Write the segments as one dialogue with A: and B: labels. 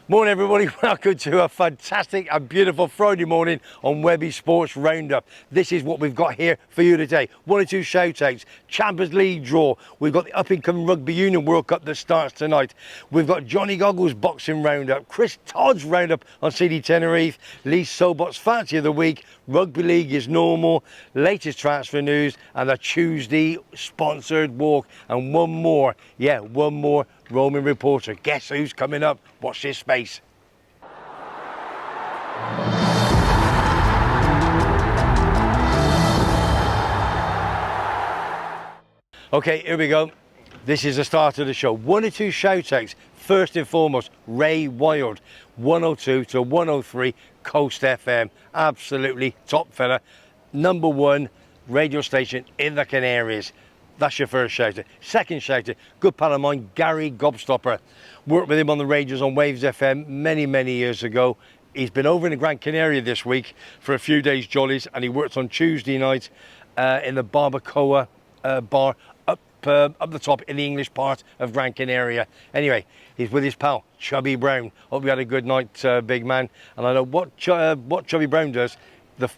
A: Morning everybody, welcome to a fantastic and beautiful Friday morning on WEBBY'S Sports Roundup. This is what we've got here for you today. One or two shout-outs, Champions League draw, we've got the up-and-coming Rugby Union World Cup that starts tonight, we've got Johnny Goggles Boxing Roundup, Chris Todd's Roundup on CD Tenerife, Lee Sobot's Fancy of the Week, Rugby League is normal, latest transfer news, and a Tuesday sponsored walk, and one more roaming reporter. Guess who's coming up? Watch this space. Okay, here we go. This is the start of the show. One or two shout-outs. First and foremost, Ray Wild, 102 to 103 Coast FM. Absolutely top fella. Number one radio station in the Canaries. That's your first shout-out. Second shout-out, good pal of mine, Gary Gobstopper. Worked with him on the radios on Waves FM many years ago. He's been over in the Gran Canaria this week for a few days jollies, and he works on Tuesday night in the Barbacoa bar up the top in the English part of Gran Canaria. Anyway, he's with his pal, Chubby Brown. Hope you had a good night, big man. And I know what Chubby Brown does,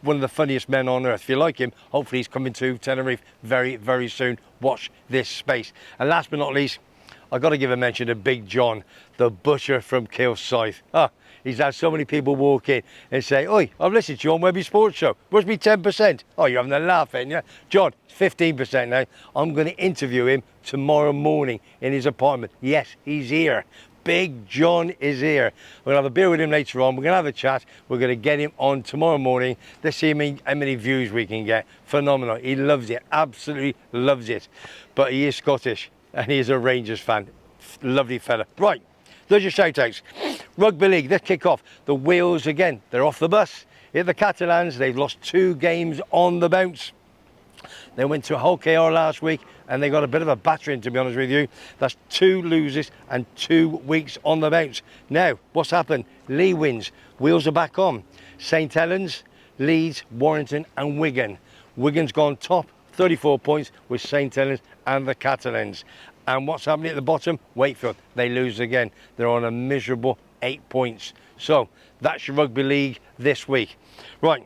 A: one of the funniest men on earth. If you like him, hopefully he's coming to Tenerife very soon. Watch this space. And last but not least, I've got to give a mention to Big John, the butcher from Kilsyth. He's had so many people walk in and say, "Oi, I've listened to you on WEBBY'S Sports Show. Must be 10%. Oh, you're having a laugh, ain't you? John, it's 15% now. I'm going to interview him tomorrow morning in his apartment. Yes, he's here. Big John is here. We're going to have a beer with him later on. We're going to have a chat. We're going to get him on tomorrow morning. Let's see how many views we can get. Phenomenal. He loves it. Absolutely loves it. But he is Scottish and he is a Rangers fan. Lovely fella. Right, those are your shout-outs. Rugby League, let's kick off. The Wheels again. They're off the bus. Hit the Catalans. They've lost 2 games on the bounce. They went to Hull KR last week and they got a bit of a battering, to be honest with you. That's 2 loses and 2 weeks on the bounce. Now, what's happened? Lee wins. Wheels are back on. St Helens, Leeds, Warrington and Wigan. Wigan's gone top, 34 points with St Helens and the Catalans. And what's happening at the bottom? Wakefield. They lose again. They're on a miserable 8 points. So, that's your Rugby League this week. Right.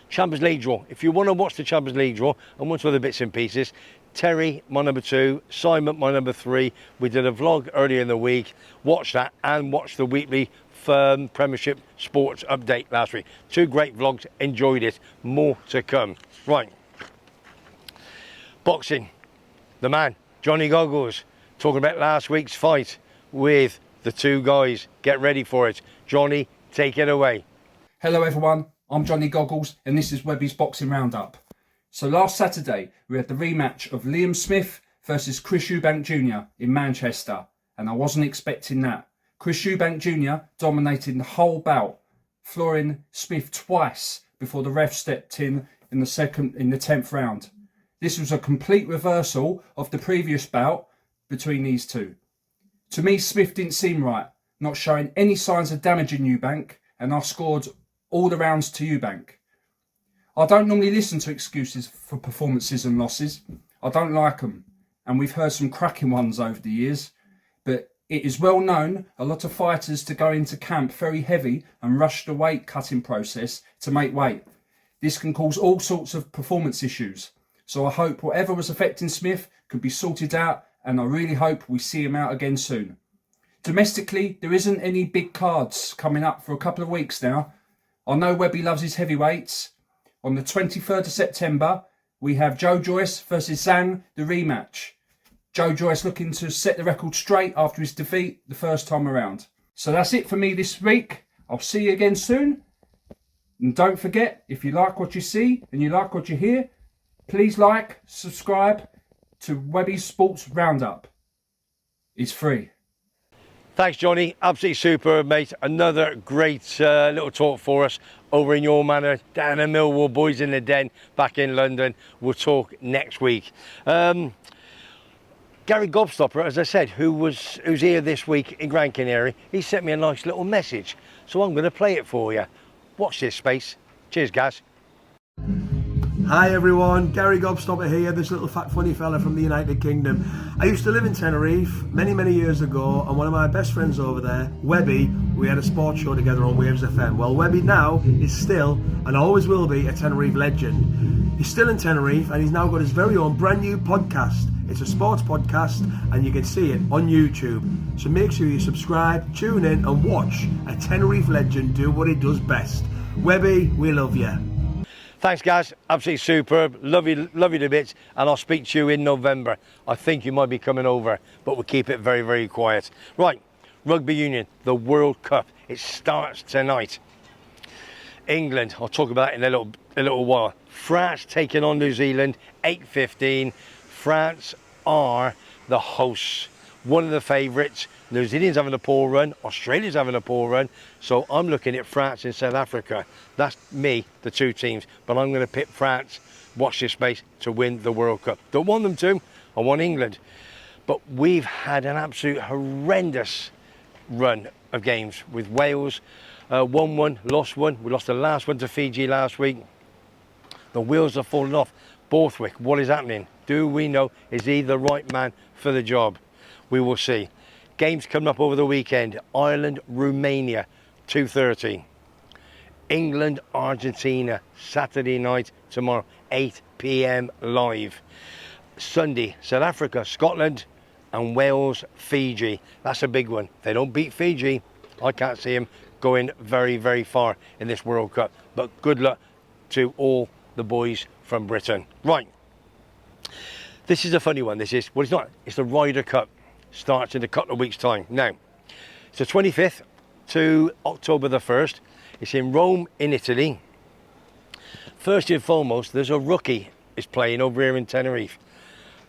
A: Champions League draw. If you want to watch the Champions League draw and watch other bits and pieces, Terry, my number 2, Simon, my number 3. We did a vlog earlier in the week. Watch that and watch the weekly Premiership Sports update last week. 2 great vlogs. Enjoyed it. More to come. Right. Boxing. The man, Johnny Goggles, talking about last week's fight with the 2 guys. Get ready for it. Johnny, take it away.
B: Hello everyone. I'm Johnny Goggles and this is WEBBY'S Boxing Roundup. So last Saturday we had the rematch of Liam Smith versus Chris Eubank Jr. in Manchester, and I wasn't expecting that. Chris Eubank Jr. dominated the whole bout, flooring Smith twice before the ref stepped in the 10th round. This was a complete reversal of the previous bout between these two. To me, Smith didn't seem right, not showing any signs of damaging Eubank, and I scored all the rounds to Eubank. I don't normally listen to excuses for performances and losses. I don't like them, and we've heard some cracking ones over the years, but it is well known a lot of fighters to go into camp very heavy and rush the weight cutting process to make weight. This can cause all sorts of performance issues, so I hope whatever was affecting Smith can be sorted out, and I really hope we see him out again soon. Domestically, there isn't any big cards coming up for a couple of weeks now. I know Webby loves his heavyweights. On the 23rd of September, we have Joe Joyce versus Zhang, the rematch. Joe Joyce looking to set the record straight after his defeat the first time around. So that's it for me this week. I'll see you again soon. And don't forget, if you like what you see and you like what you hear, please like, subscribe to WEBBY'S Sports Roundup. It's free.
A: Thanks, Johnny. Absolutely superb, mate. Another great little talk for us over in your manor, down in Millwall, boys in the den, back in London. We'll talk next week. Gary Gobstopper, as I said, who's here this week in Gran Canaria, he sent me a nice little message. So I'm going to play it for you. Watch this space. Cheers, guys.
C: Hi everyone, Gary Gobstopper here, this little fat funny fella from the United Kingdom. I used to live in Tenerife many years ago, and one of my best friends over there, Webby, we had a sports show together on WEBBY'S FM. Well, Webby now is still, and always will be, a Tenerife legend. He's still in Tenerife, and he's now got his very own brand new podcast. It's a sports podcast, and you can see it on YouTube. So make sure you subscribe, tune in, and watch a Tenerife legend do what he does best. Webby, we love you.
A: Thanks guys, absolutely superb, love you to bits, and I'll speak to you in November. I think you might be coming over, but we'll keep it very quiet. Right, Rugby Union, the World Cup, it starts tonight. England, I'll talk about it in a little while. France taking on New Zealand, 8:15. France are the hosts, one of the favourites. New Zealand's having a poor run, Australia's having a poor run, so I'm looking at France and South Africa. That's me, the two teams, but I'm going to pick France, watch this space, to win the World Cup. Don't want them to, I want England. But we've had an absolute horrendous run of games with Wales. Won one, lost one. We lost the last one to Fiji last week. The wheels are falling off. Borthwick, what is happening? Do we know? Is he the right man for the job? We will see. Games coming up over the weekend. Ireland, Romania, 2:30. England, Argentina, Saturday night, tomorrow, 8 p.m. live. Sunday, South Africa, Scotland, and Wales, Fiji. That's a big one. If they don't beat Fiji, I can't see them going very far in this World Cup. But good luck to all the boys from Britain. Right. This is a funny one. This is, well, it's not. It's the Ryder Cup. Starts in a couple of weeks' time. Now, it's the 25th to October the 1st. It's in Rome, in Italy. First and foremost, there's a rookie is playing over here in Tenerife.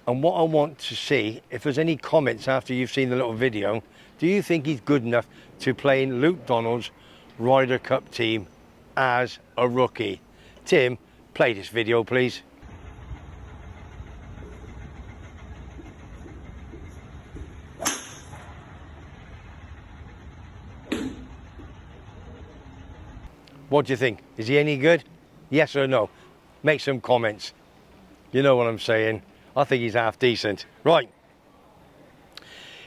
A: And what I want to see, if there's any comments after you've seen the little video, do you think he's good enough to play in Luke Donald's Ryder Cup team as a rookie? Tim, play this video, please. What do you think? Is he any good? Yes or no? Make some comments. You know what I'm saying. I think he's half decent. Right.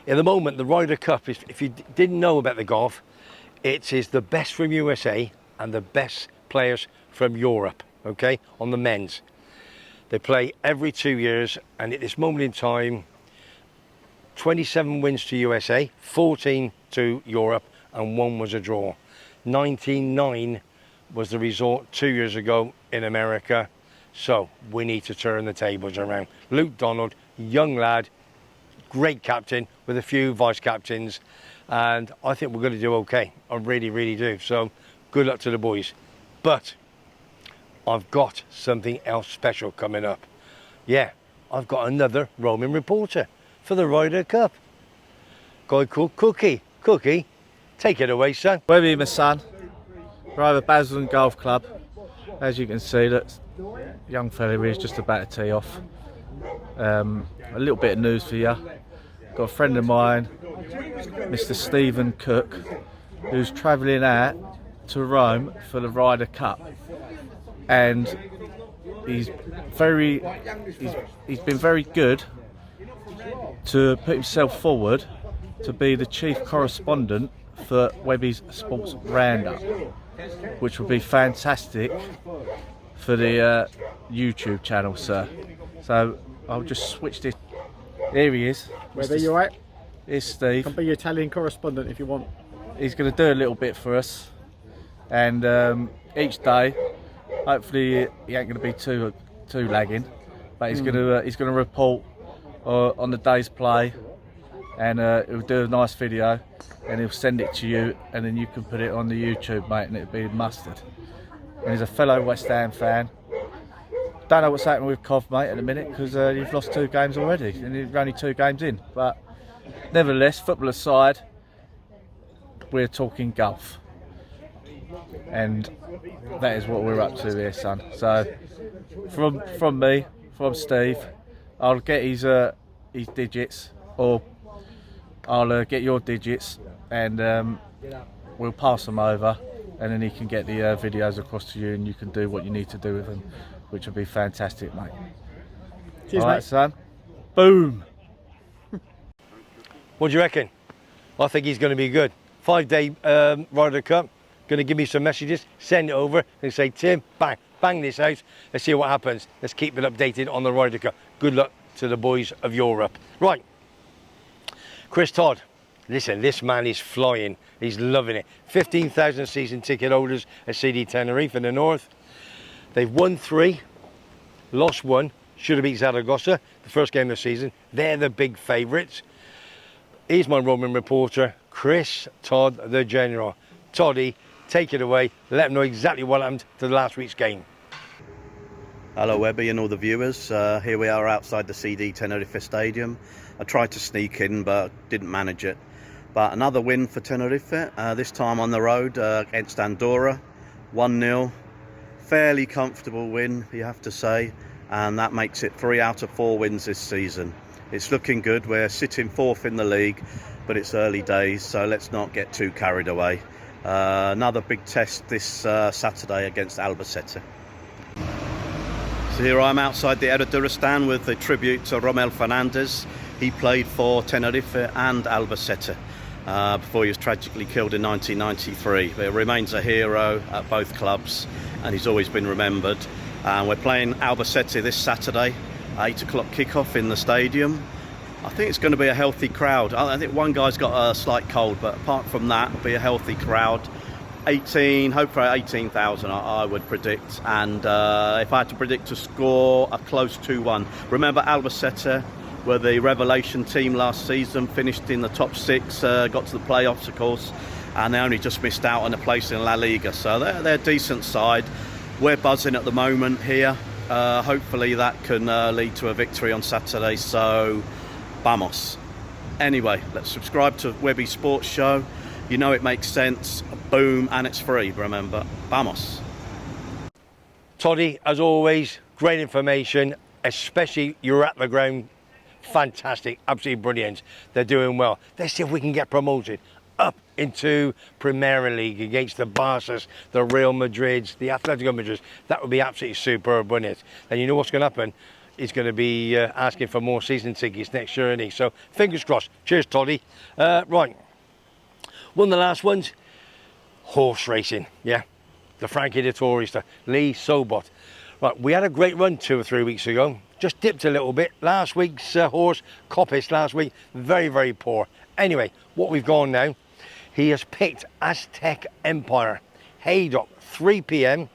A: At the moment, the Ryder Cup, if you didn't know about the golf, it is the best from USA and the best players from Europe, okay, on the men's. They play every 2 years, and at this moment in time, 27 wins to USA, 14 to Europe, and 1 was a draw. 19-9 was the result 2 years ago in America. So we need to turn the tables around. Luke Donald, young lad, great captain with a few vice captains, and I think we're going to do okay. I really do. So good luck to the boys. But I've got something else special coming up. Yeah, I've got another roaming reporter for the Ryder Cup. Guy called Cookie. Cookie, take it away, son.
D: Webby, my son. We're over Basildon Golf Club. As you can see, look, young fella here is just about to tee off. A little bit of news for you. Got a friend of mine, Mr. Stephen Cook, who's travelling out to Rome for the Ryder Cup, and he's been very good to put himself forward to be the chief correspondent for Webby's Sports Roundup, which would be fantastic for the YouTube channel, sir. So I'll just switch this. Here he is.
E: Webby, you alright?
D: Here's Steve.
E: Can be your Italian correspondent if you want.
D: He's going to do a little bit for us, and each day, hopefully he ain't going to be too lagging, but he's going to report on the day's play, and he'll do a nice video, and he'll send it to you, and then you can put it on the YouTube, mate, and it'll be mustard. And he's a fellow West Ham fan. Don't know what's happening with Cov, mate, at the minute, because you've lost 2 games already, and you're only 2 games in. But nevertheless, football aside, we're talking golf, and that is what we're up to here, son. So from me, from Steve, I'll get his digits, or I'll get your digits, and we'll pass them over, and then he can get the videos across to you, and you can do what you need to do with them. which would be fantastic, mate.
E: Cheers,
D: All right,
E: mate.
D: son. Boom.
A: What do you reckon? I think he's going to be good. 5-day Ryder Cup. Going to give me some messages, send it over and say, Tim, bang this out. Let's see what happens. Let's keep it updated on the Ryder Cup. Good luck to the boys of Europe. Right, Chris Todd. Listen, this man is flying. He's loving it. 15,000 season ticket holders at CD Tenerife in the north. They've won 3, lost 1. Should have beat Zaragoza, the first game of the season. They're the big favourites. Here's my roaming reporter, Chris Todd, the General. Toddy, take it away. Let them know exactly what happened to the last week's game.
F: Hello Webby and all the viewers. Here we are outside the CD Tenerife Stadium. I tried to sneak in but didn't manage it. But another win for Tenerife, this time on the road against Andorra. 1-0. Fairly comfortable win, you have to say. And that makes it 3 out of 4 wins this season. It's looking good. We're sitting 4th in the league, but it's early days, so let's not get too carried away. Another big test this Saturday against Albacete. So here I'm outside the RYDER stand with the tribute to Romel Fernandez. He played for Tenerife and Albacete before he was tragically killed in 1993. But he remains a hero at both clubs and he's always been remembered. We're playing Albacete this Saturday, 8 o'clock kickoff in the stadium. I think it's going to be a healthy crowd. I think one guy's got a slight cold, but apart from that, it'll be a healthy crowd. 18, hopefully 18,000 I would predict. And if I had to predict a score, a close 2-1. Remember Albacete were the revelation team last season, finished in the top 6, got to the playoffs of course, and they only just missed out on a place in La Liga. So they're a decent side. We're buzzing at the moment here. Hopefully that can lead to a victory on Saturday, so vamos. Anyway, let's subscribe to WEBBY'S Sports Show. You know it makes sense. Boom, and it's free, remember. Vamos.
A: Toddy, as always, great information, especially you're at the ground. Fantastic, absolutely brilliant. They're doing well. Let's see if we can get promoted up into Premier League against the Barças, the Real Madrids, the Atletico Madrids. That would be absolutely superb, wouldn't it? And you know what's going to happen? He's going to be asking for more season tickets next year, isn't he? So fingers crossed. Cheers, Toddy. Right, one of the last ones, horse racing. Yeah, the Frankie de Tourista, Lee Sobot. Right, we had a great run 2 or 3 weeks ago. Just dipped a little bit. Last week's horse, Coppice, last week, very, very poor. Anyway, what we've gone now, he has picked Aztec Empire, Haydock, 3 p.m.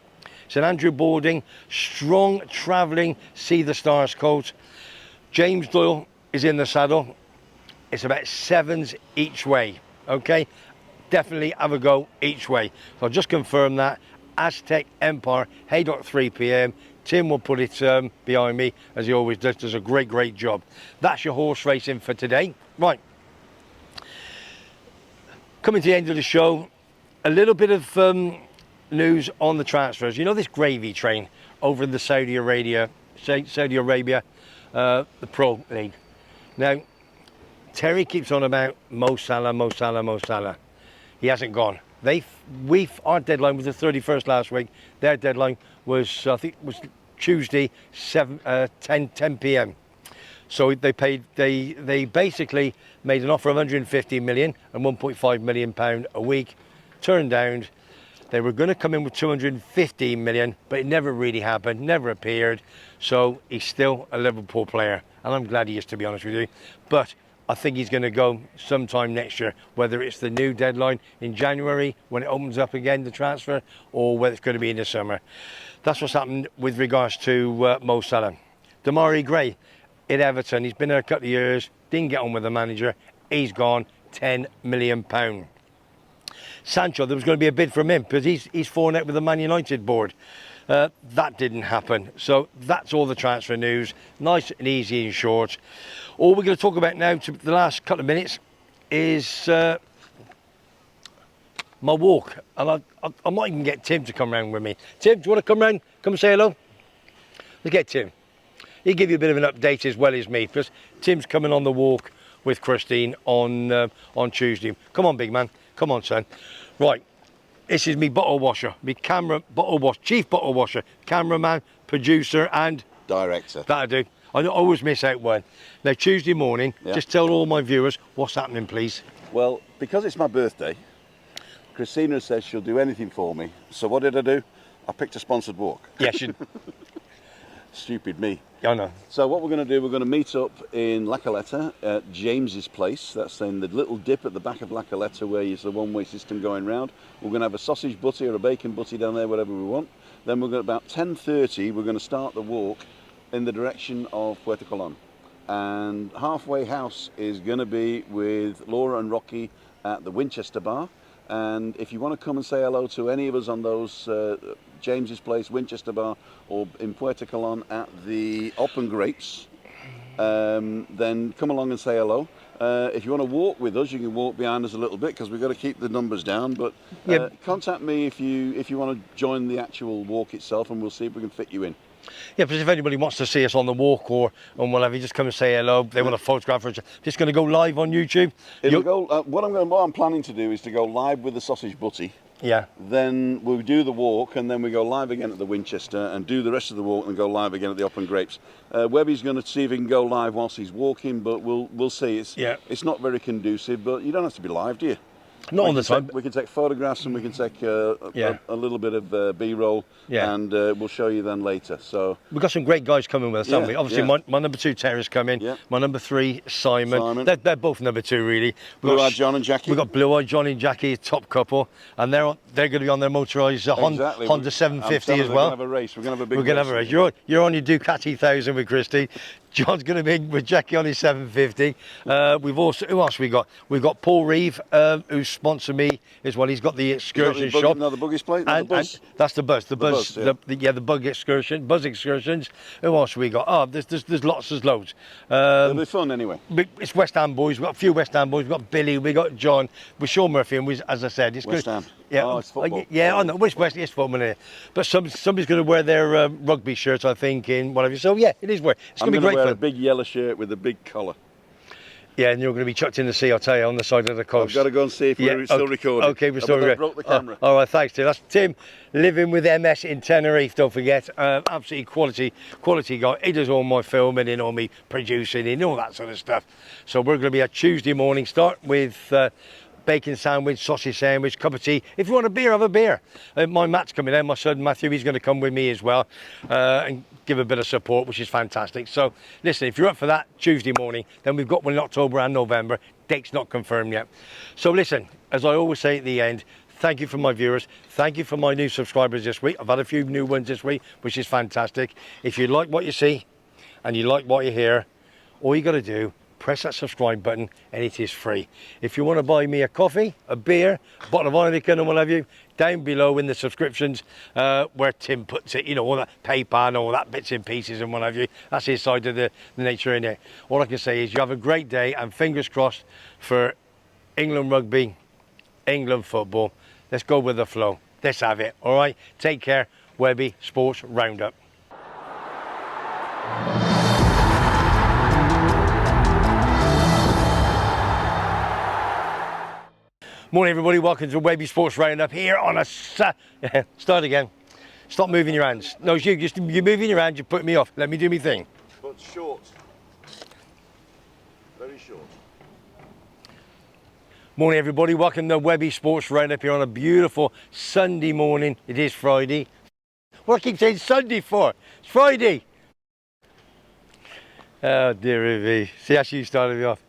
A: St Andrew boarding, strong travelling, see the stars colt. James Doyle is in the saddle. It's about 7s each way, okay? Definitely have a go each way. So I'll just confirm that. Aztec Empire, Haydock, 3 p.m. Tim will put it behind me, as he always does a great, great job. That's your horse racing for today. Right. Coming to the end of the show, a little bit of news on the transfers. You know this gravy train over in the Saudi Arabia, the Pro League. Now, Terry keeps on about Mo Salah, Mo Salah, Mo Salah. He hasn't gone. Our deadline was the 31st last week. Their deadline was, I think, was Tuesday, 10 p.m. So they basically made an offer of 150 million and 1.5 million pound a week. Turned down. They were going to come in with 250 million, but it never really happened, never appeared. So he's still a Liverpool player, and I'm glad he is, to be honest with you. But I think he's going to go sometime next year, whether it's the new deadline in January when it opens up again, the transfer, or whether it's going to be in the summer. That's what's happened with regards to Mo Salah. Damari Gray at Everton, he's been there a couple of years, didn't get on with the manager, he's gone, £10 million. Sancho, there was going to be a bid from him because he's fallen out with the Man United board. That didn't happen. So that's all the transfer news. Nice and easy and short. All we're going to talk about now, to the last couple of minutes, is my walk. And I might even get Tim to come round with me. Tim, do you want to come round? Come say hello? Let's get Tim. He'll give you a bit of an update as well as me, because Tim's coming on the walk with Christine on Tuesday. Come on, big man. Come on, son. Right. This is me bottle washer, me camera bottle wash, chief bottle washer, cameraman, producer, and
G: Director.
A: that'll do. I always miss out one. Now Tuesday morning,
G: Yeah.
A: just tell all my viewers what's happening, please.
G: Well, because it's my birthday, Christina says she'll do anything for me. So what did I do? I picked a sponsored walk.
A: Yes, you.
G: Stupid me.
A: I know.
G: So what we're going to do, we're going to meet up in La Caleta at James's place. That's in the little dip at the back of La Caleta where there's the one-way system going round. We're going to have a sausage butty or a bacon butty down there, whatever we want. Then we're going to, about 10:30, we're going to start the walk in the direction of Puerto Colón. And halfway house is going to be with Laura and Rocky at the Winchester Bar. And if you want to come and say hello to any of us on those James's Place, Winchester Bar, or in Puerto Colón at the Open Grapes, then come along and say hello. If you want to walk with us, you can walk behind us a little bit because we've got to keep the numbers down. But contact me if you want to join the actual walk itself, and we'll see if we can fit you in.
A: Yeah, because if anybody wants to see us on the walk or on whatever, just come and say hello. They want a photograph. Just going to go live on YouTube.
G: It'll go. What I'm planning to do is to go live with the sausage butty.
A: Yeah.
G: Then we'll do the walk, and then we go live again at the Winchester, and do the rest of the walk, and go live again at the Open Grapes. Webby's going to see if he can go live whilst he's walking, but we'll see. It's not very conducive, but you don't have to be live, do you?
A: Not all the time.
G: We can take photographs, and we can take a little bit of B-roll, and we'll show you then later. So
A: we've got some great guys coming with us, haven't we? Obviously, my number 2 Terry's coming.
G: Yeah.
A: My number 3 Simon. They're both number 2 really.
G: Blue-eyed John and Jackie.
A: We've got Blue-eyed John and Jackie, top couple, and they're going to be on their motorised Honda 750 as well.
G: We're going to have a race. We're going to have a big.
A: We're going to have a race. You're on your Ducati 1000 with Christy. John's going to be with Jackie on his 750. We've also, who else we got? We've got Paul Reeve, who's sponsored me as well. He's got the excursion shop.
G: No, the Buggies plate.
A: And that's the Buzz. The Buzz. The Bug excursion. Buzz excursions. Who else we got? Oh, there's lots. There's loads.
G: It'll be fun anyway.
A: It's West Ham boys. We've got a few West Ham boys. We've got Billy. We got John. With Sean Murphy, and as I said, it's
G: West
A: good.
G: Ham.
A: Yeah,
G: oh, it's football.
A: Yeah, I know. It's football here. But somebody's going to wear their rugby shirt, I think, in whatever. So yeah, it is worth. It's going to be great
G: wear
A: fun.
G: A big yellow shirt with a big collar.
A: Yeah, and you're going to be chucked in the sea, I'll tell you, on the side of the coast.
G: I've got to go and see if we're still recording.
A: Okay, we're still recording.
G: I broke the camera.
A: All right, thanks, Tim. That's Tim, living with MS in Tenerife, don't forget. Absolutely quality guy. He does all my filming and all me producing and all that sort of stuff. So we're going to be a Tuesday morning start with bacon sandwich, sausage sandwich, cup of tea. If you want a beer, have a beer. My Matt's coming in, my son Matthew, he's going to come with me as well and give a bit of support, which is fantastic. So listen, if you're up for that Tuesday morning, then we've got one in October and November. Date's not confirmed yet. So listen, as I always say at the end, thank you for my viewers. Thank you for my new subscribers this week. I've had a few new ones this week, which is fantastic. If you like what you see and you like what you hear, all you got to do, press that subscribe button and it is free. If you want to buy me a coffee, a beer, a bottle of Heineken and what have you, down below in the subscriptions where Tim puts it, you know, all that PayPal and all that bits and pieces and what have you, that's his side of the nature in it. All I can say is you have a great day and fingers crossed for England rugby, England football. Let's go with the flow. Let's have it, all right? Take care. Webby Sports Roundup. Morning everybody, welcome to Webby Sports Roundup here on a start again. Stop moving your hands. No, you're moving your hands, you're putting me off. Let me do my thing.
G: But short. Very short.
A: Morning everybody, welcome to Webby Sports Roundup here on a beautiful Sunday morning. It is Friday. What do I keep saying Sunday for? It's Friday. Oh dear me. See how she started me off.